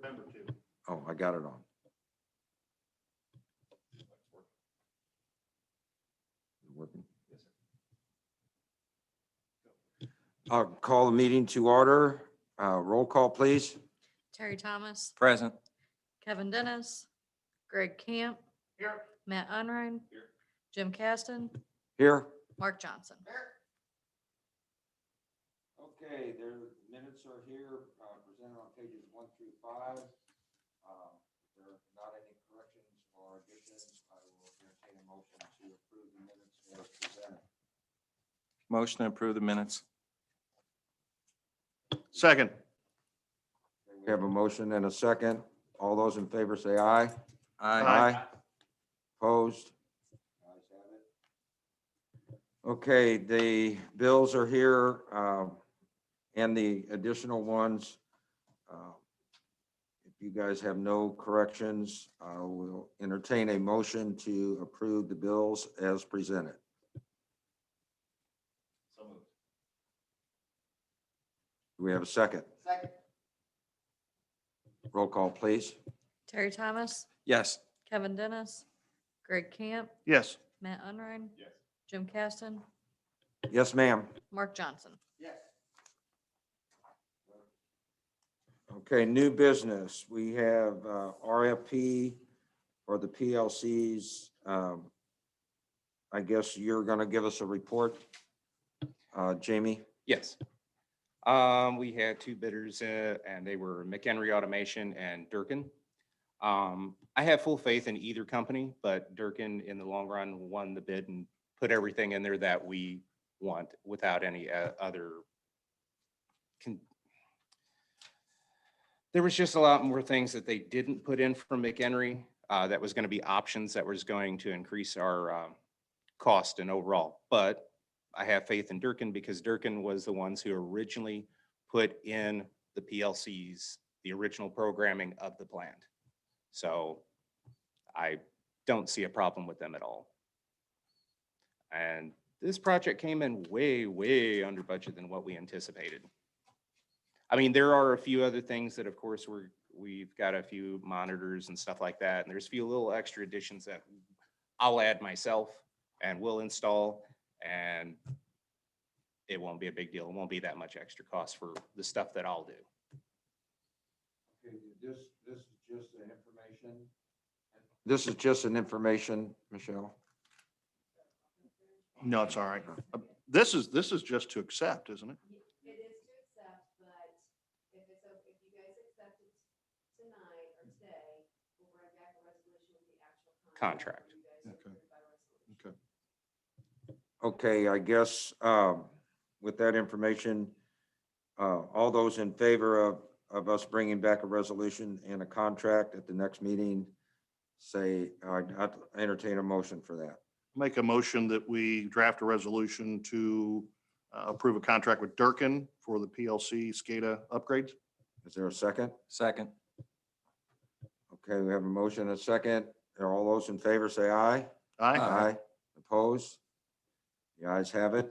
Remember to. Oh, I got it on. Working. I'll call the meeting to order. Roll call, please. Terry Thomas, Present. Kevin Dennis, Greg Camp, Here. Matt Unrein, Here. Jim Caston, Here. Mark Johnson. Okay, their minutes are here, presented on pages 1 through 5. If there are not any corrections or additions, I will entertain a motion to approve the minutes as presented. Motion to approve the minutes. Second. We have a motion and a second. All those in favor say aye. Aye. Opposed? Ayes have it. Okay, the bills are here, and the additional ones. If you guys have no corrections, I will entertain a motion to approve the bills as presented. So moved. Do we have a second? Second. Roll call, please. Terry Thomas, Yes. Kevin Dennis, Greg Camp, Yes. Matt Unrein, Yes. Jim Caston, Yes, ma'am. Mark Johnson. Yes. Okay, new business. We have RFP for the PLCs. I guess you're going to give us a report, Jamie? Yes. We had two bidders and they were McHenry Automation and Durkin. I have full faith in either company, but Durkin in the long run won the bid and put everything in there that we want without any other. There was just a lot more things that they didn't put in from McHenry that was going to be options that was going to increase our cost and overall. But I have faith in Durkin because Durkin was the ones who originally put in the PLCs, the original programming of the plant. So I don't see a problem with them at all. And this project came in way, way under budget than what we anticipated. I mean, there are a few other things that, of course, we've got a few monitors and stuff like that. And there's a few little extra additions that I'll add myself and we'll install. And it won't be a big deal. It won't be that much extra cost for the stuff that I'll do. Okay, this is just an information. This is just an information, Michelle. No, it's all right. This is just to accept, isn't it? It is to accept, but if you guys accept it tonight or today, we'll bring back a resolution with the actual contract. Contract. You guys Okay. approve by resolution. Okay. Okay, I guess with that information, all those in favor of us bringing back a resolution and a contract at the next meeting, say, I entertain a motion for that. Make a motion that we draft a resolution to approve a contract with Durkin for the PLC SCADA upgrades. Is there a second? Second. Okay, we have a motion and a second. All those in favor say aye. Aye. Opposed? The ayes have it.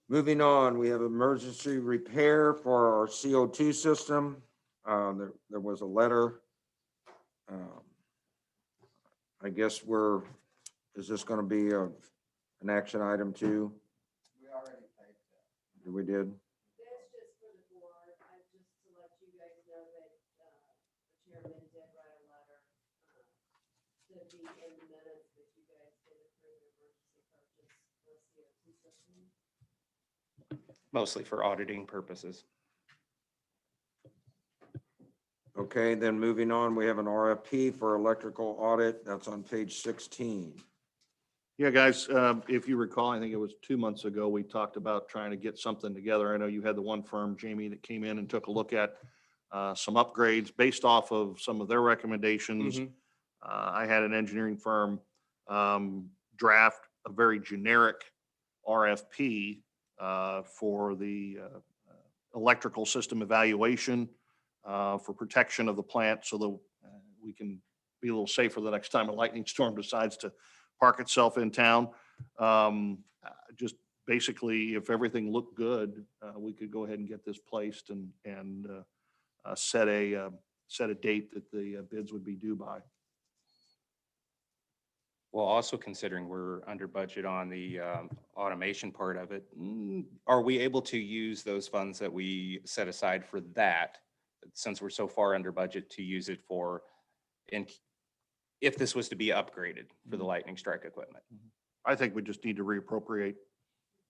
Moving on, we have emergency repair for our CO2 system. There was a letter. I guess is this going to be an action item too? We already paid that. We did? That's just for the board. Just to let you guys know that the chairman did write a letter to be in the minutes that you guys did approve the emergency purchase for CO2 system. Mostly for auditing purposes. Okay, then moving on, we have an RFP for electrical audit. That's on page 16. Yeah, guys, if you recall, I think it was 2 months ago, we talked about trying to get something together. I know you had the one firm, Jamie, that came in and took a look at some upgrades based off of some of their recommendations. I had an engineering firm draft a very generic RFP for the electrical system evaluation for protection of the plant so that we can be a little safer the next time a lightning storm decides to park itself in town. Just basically, if everything looked good, we could go ahead and get this placed and set a date that the bids would be due by. Well, also considering we're under budget on the automation part of it, are we able to use those funds that we set aside for that, since we're so far under budget, to use it for, if this was to be upgraded for the lightning strike equipment? I think we just need to reappropriate.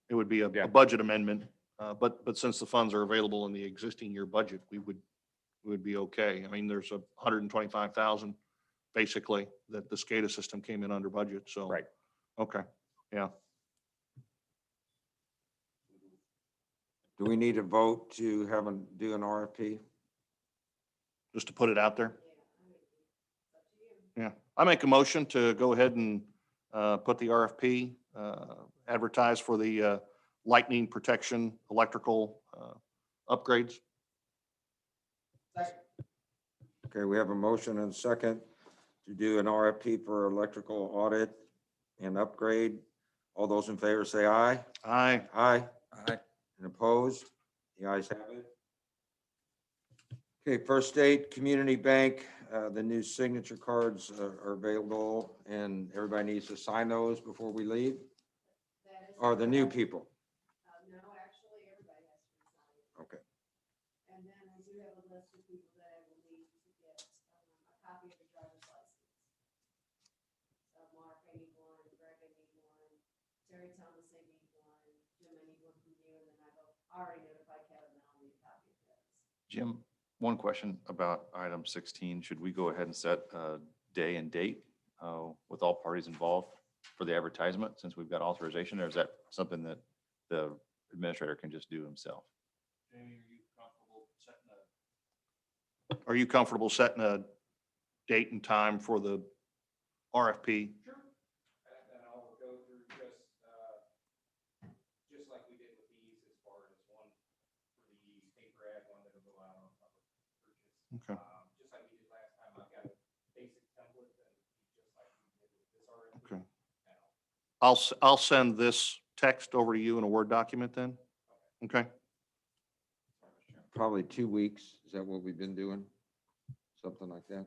It would be a Yeah. budget amendment, but since the funds are available in the existing year budget, we would be okay. I mean, there's 125,000 basically that the SCADA system came in under budget, so. Right. Okay, yeah. Do we need a vote to do an RFP? Just to put it out there. Yeah, I make a motion to go ahead and put the RFP, advertise for the lightning protection electrical upgrades. Okay, we have a motion and a second to do an RFP for electrical audit and upgrade. All those in favor say aye. Aye. Aye. Aye. And opposed? The ayes have it. Okay, First State Community Bank, the new signature cards are available, and everybody needs to sign those before we leave, That is or the new correct. people. No, actually, everybody has to resign. Okay. And then I do have a list of people that I will need to get a copy of the driver's license. So Mark, I need one, Greg, I need one, Terry Thomas, I need one, Jim, I need one from you, and then I've already notified Kevin that I'll need a copy of his. Jim, one question about item 16. Should we go ahead and set a day and date with all parties involved for the advertisement, since we've got authorization, or is that something that the administrator can just do himself? Are you comfortable setting a date and time for the RFP? Sure. And I'll go through just like we did with these, as far as one for the paper ad, one that'll go out on public purchase. Okay. Just like we did last time, I've got a basic template that just like we did with this RFP. Okay. I'll send this text over to you in a Word document then. Okay. Probably 2 weeks. Is that what we've been doing? Something like that?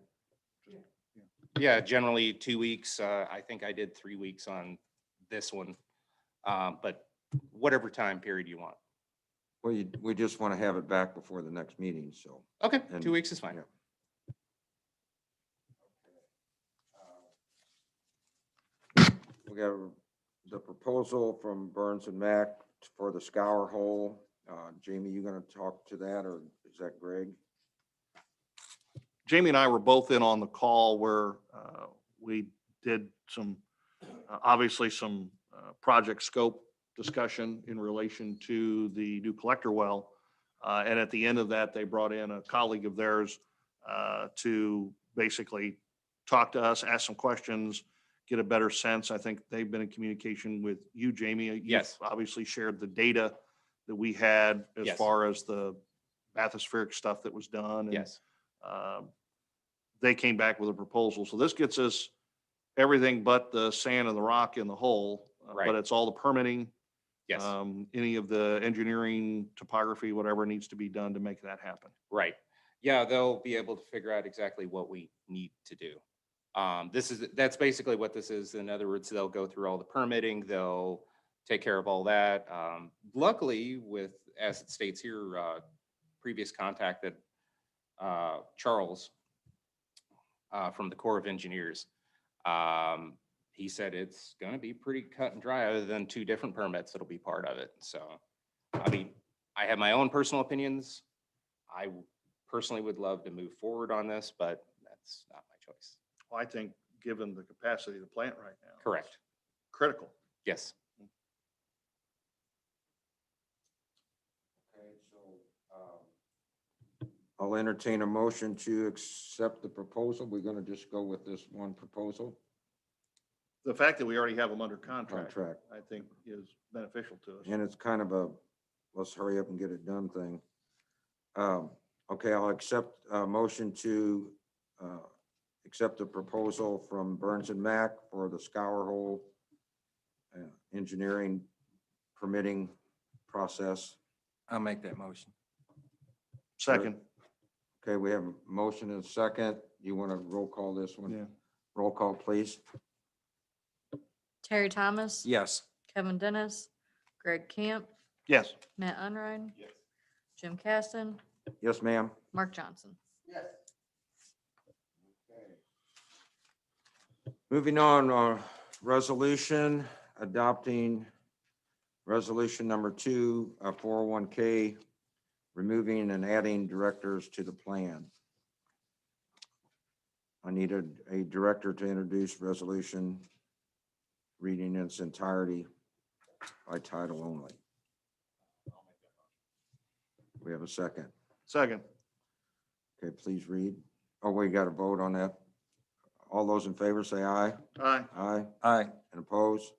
Yeah, generally 2 weeks. I think I did 3 weeks on this one. But whatever time period you want. Well, we just want to have it back before the next meeting, so. Okay, And- 2 weeks is fine. yeah. We got the proposal from Burns and Mac for the scour hole. Jamie, you gonna talk to that, or is that Greg? Jamie and I were both in on the call where we did some, obviously some project scope discussion in relation to the new collector well. And at the end of that, they brought in a colleague of theirs to basically talk to us, ask some questions, get a better sense. I think they've been in communication with you, Jamie. You've Yes. obviously shared the data that we had as Yes. far as the bathysphere stuff that was done. and, Yes. They came back with a proposal. So this gets us everything but the sand and the rock in the hole. Right. But it's all the permitting, Yes. any of the engineering, topography, whatever needs to be done to make that happen. Right. Yeah, they'll be able to figure out exactly what we need to do. That's basically what this is. In other words, they'll go through all the permitting, they'll take care of all that. Luckily, as it states here, previous contacted Charles from the Corps of Engineers. He said it's gonna be pretty cut and dry, other than 2 different permits that'll be part of it. So, I mean, I have my own personal opinions. I personally would love to move forward on this, but that's not my choice. Well, I think, given the capacity of the plant right now. it's Correct. Critical. Yes. Okay, so I'll entertain a motion to accept the proposal. We're gonna just go with this one proposal The fact that we already have them under contract, contract. I think is beneficial to us. And it's kind of a, let's hurry up and get it done thing. Okay, I'll accept a motion to accept the proposal from Burns and Mac for the scour hole engineering permitting process. I'll make that motion. Second, Okay, we have a motion and a second. You want to roll call this one? Yeah. Roll call, please. Terry Thomas. Yes. Kevin Dennis, Greg Camp, Yes. Matt Unrein. Jim Caston, Yes, ma'am. Mark Johnson. Moving on, resolution adopting resolution number 2, 401K, removing and adding directors to the plan. I needed a director to introduce resolution, reading in its entirety by title only. We have a second. Second. Okay, please read. Oh, we got to vote on that. All those in favor say aye. Aye. Aye. Aye. And opposed?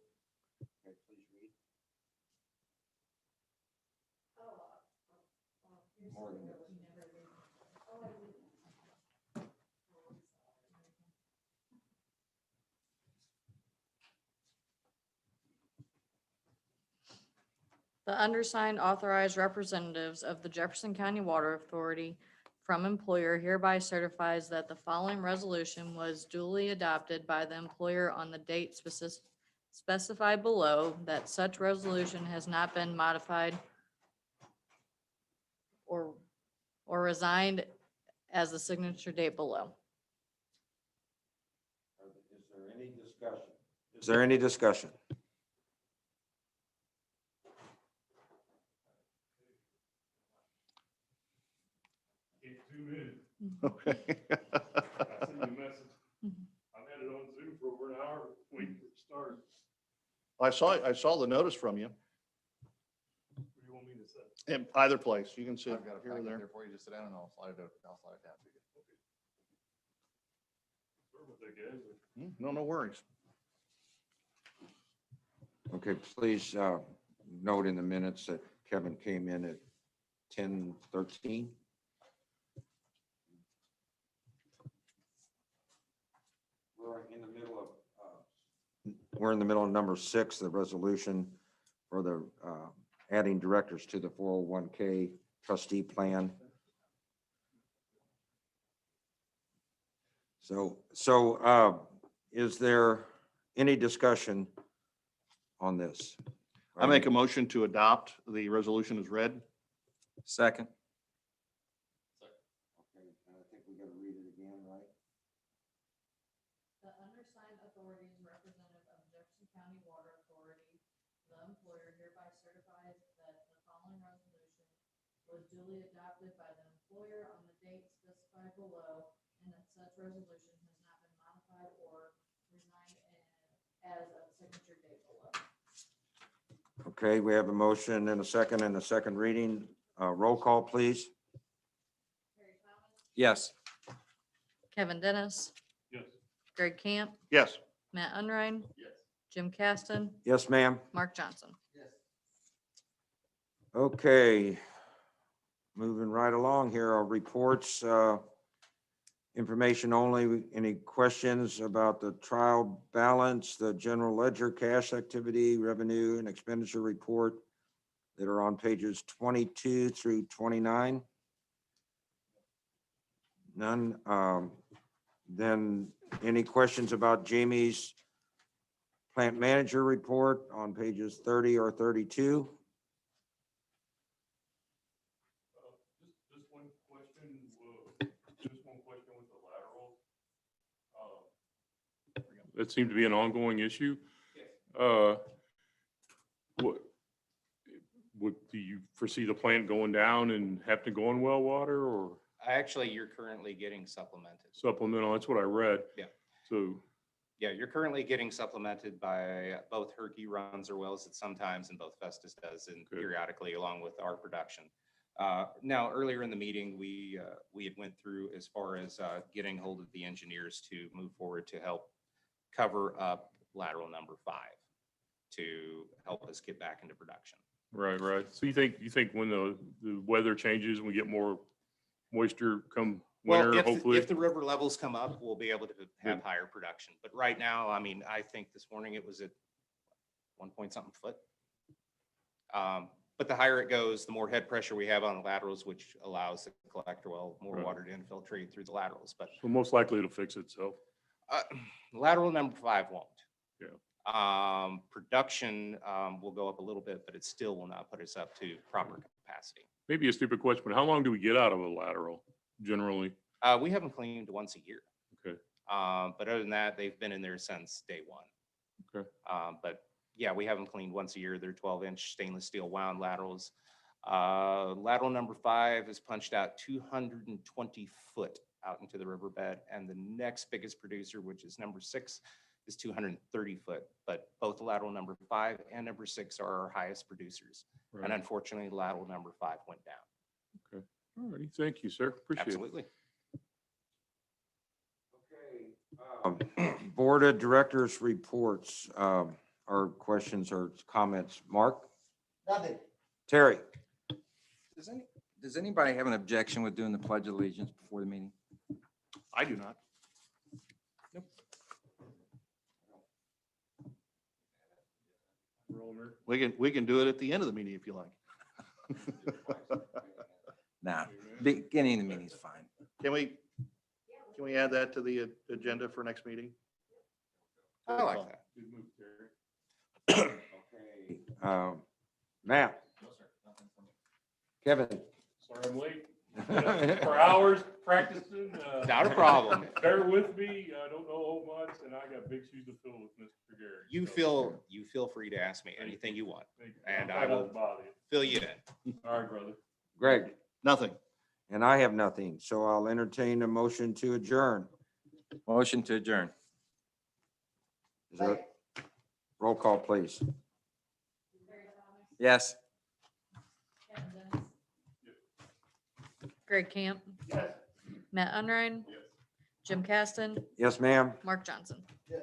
The undersigned authorized representatives of the Jefferson County Water Authority from employer hereby certifies that the following resolution was duly adopted by the employer on the date specified below, that such resolution has not been modified or resigned as the signature date below. Is there any discussion? Is there any discussion? Okay. I sent you a message. Mhm. I've had it on Zoom for over an hour waiting for it to start. I saw the notice from you What do you want me to say? in either place. You can sit I've got a here or packet there. there for you. Just sit down and I'll slide it down to you. Sorry about that, guys. No, no worries. Okay, please note in the minutes that Kevin came in at 10:13. We're in the middle of number 6, the resolution for the adding directors to the 401K trustee plan. So is there any discussion on this? I make a motion to adopt the resolution as read. Second. Okay, and I think we got to read it again, right? The undersigned authorities representative of Jefferson County Water Authority, the employer hereby certifies that the following resolution was duly adopted by the employer on the date specified below, and that such resolution has not been modified or resigned as of signature date below. Okay, we have a motion and a second reading. Roll call, please. Terry Thomas, Yes. Kevin Dennis, Yes. Greg Camp, Yes. Matt Unrein. Yes. Jim Caston, Yes, ma'am. Mark Johnson. Okay. Moving right along here, our reports, information only. Any questions about the trial balance, the general ledger, cash activity, revenue and expenditure report that are on pages 22 through 29? None. Then any questions about Jamie's plant manager report on pages 30 or 32? Just one question, with the lateral. That seemed to be an ongoing issue. Do you foresee the plant going down and have to go on well water or Actually, you're currently getting supplemented. supplemental? That's what I read. Yeah. So, Yeah, you're currently getting supplemented by both Herky runs or wells at sometimes, and both Festus does, and Good. periodically along with our production. Now, earlier in the meeting, we had went through as far as getting hold of the engineers to move forward to help cover up lateral number 5 to help us get back into production. right. So you think when the weather changes, we get more moisture come Well, winter, if hopefully? the river levels come up, we'll be able to have Good. higher production. But right now, I mean, I think this morning it was at 1 point something foot. But the higher it goes, the more head pressure we have on the laterals, which allows the collector well more Right. water to infiltrate through the laterals. But So most likely it'll fix itself. lateral number 5 won't. Yeah. Production will go up a little bit, but it still will not put us up to proper capacity. Maybe a stupid question, but how long do we get out of a lateral generally? We haven't cleaned once a year. Okay. But other than that, they've been in there since day one. Okay. But yeah, we haven't cleaned once a year. They're 12-inch stainless steel wound laterals. Lateral number 5 is punched out 220 foot out into the riverbed. And the next biggest producer, which is number 6, is 230 foot. But both lateral number 5 and number 6 are our highest producers. Right. And unfortunately, lateral number 5 went down. All righty. Thank you, sir. Appreciate it. Absolutely. Board of Directors reports, or questions or comments. Mark? Nothing. Terry? Does anybody have an objection with doing the Pledge of Allegiance before the meeting? I do not. Roller. We can do it at the end of the meeting if you like. Nah, beginning of the meeting is fine. Can we add that to the agenda for next meeting? I like that. Good move, Terry. Okay. Matt? Kevin? Sorry I'm late. For hours practicing. Not a problem. Bear with me. I don't know a whole much and I got big shoes to fill with Mr. Gary. You feel free to ask me anything you want, Thank you. and I'll I try not will to bother you. fill you in. All right, brother. Greg? Nothing. And I have nothing, so I'll entertain a motion to adjourn. Motion to adjourn. Is that, roll call, please. Barry Thomas, Yes. Kevin Dennis. Greg Camp. Yes. Matt Unrein. Yes. Jim Caston, Yes, ma'am? Mark Johnson. Yes.